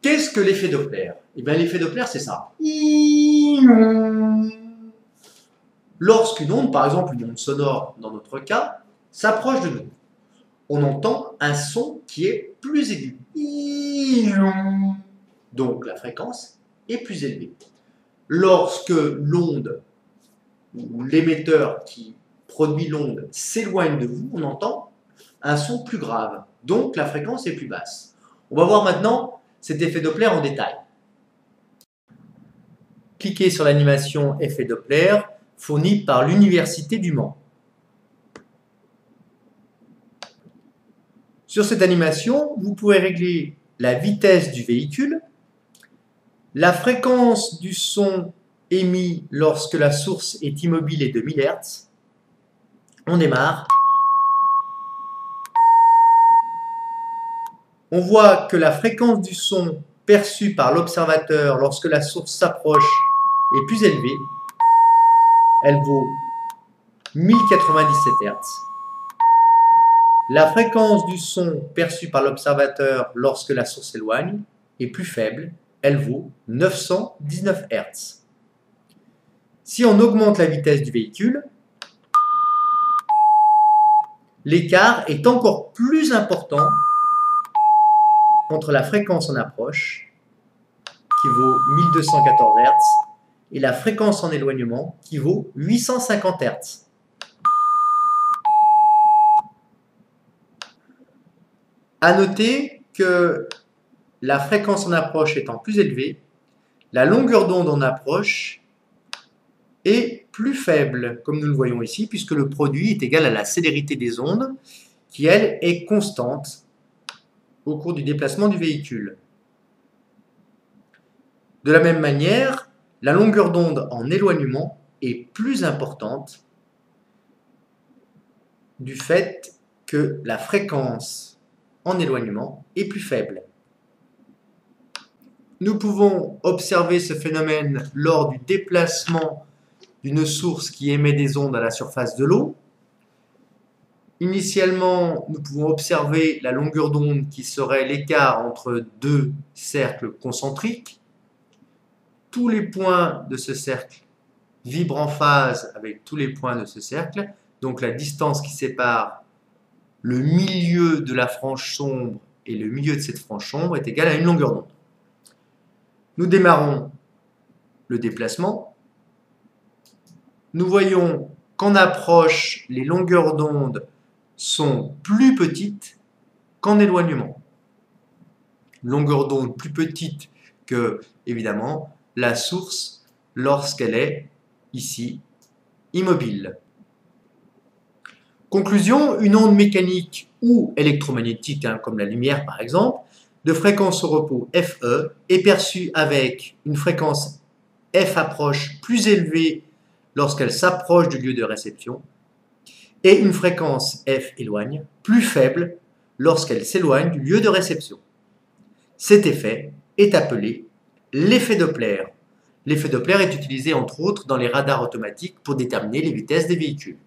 Qu'est-ce que l'effet Doppler? Eh bien, l'effet Doppler, c'est ça. Lorsqu'une onde, par exemple une onde sonore dans notre cas, s'approche de nous, on entend un son qui est plus aigu. Donc la fréquence est plus élevée. Lorsque l'onde ou l'émetteur qui produit l'onde s'éloigne de vous, on entend un son plus grave. Donc la fréquence est plus basse. On va voir maintenant cet effet Doppler en détail. Cliquez sur l'animation effet Doppler fournie par l'Université du Mans. Sur cette animation, vous pouvez régler la vitesse du véhicule, la fréquence du son émis lorsque la source est immobile est de 1000 Hz. On démarre. On voit que la fréquence du son perçue par l'observateur lorsque la source s'approche est plus élevée. Elle vaut 1097 Hz. La fréquence du son perçue par l'observateur lorsque la source s'éloigne est plus faible. Elle vaut 919 Hz. Si on augmente la vitesse du véhicule, l'écart est encore plus important entre la fréquence en approche, qui vaut 1214 Hz, et la fréquence en éloignement, qui vaut 850 Hz. À noter que la fréquence en approche étant plus élevée, la longueur d'onde en approche est plus faible, comme nous le voyons ici, puisque le produit est égal à la célérité des ondes, qui elle est constante au cours du déplacement du véhicule. De la même manière, la longueur d'onde en éloignement est plus importante du fait que la fréquence en éloignement est plus faible. Nous pouvons observer ce phénomène lors du déplacement d'une source qui émet des ondes à la surface de l'eau. Initialement, nous pouvons observer la longueur d'onde qui serait l'écart entre deux cercles concentriques. Tous les points de ce cercle vibrent en phase avec tous les points de ce cercle. Donc la distance qui sépare le milieu de la frange sombre et le milieu de cette frange sombre est égale à une longueur d'onde. Nous démarrons le déplacement. Nous voyons qu'en approche, les longueurs d'onde sont plus petites qu'en éloignement. Longueur d'onde plus petite que, évidemment, la source lorsqu'elle est, ici, immobile. Conclusion, une onde mécanique ou électromagnétique, comme la lumière par exemple, de fréquence au repos FE est perçue avec une fréquence F approche plus élevée lorsqu'elle s'approche du lieu de réception et une fréquence F éloigne plus faible lorsqu'elle s'éloigne du lieu de réception. Cet effet est appelé l'effet Doppler. L'effet Doppler est utilisé entre autres dans les radars automatiques pour déterminer les vitesses des véhicules.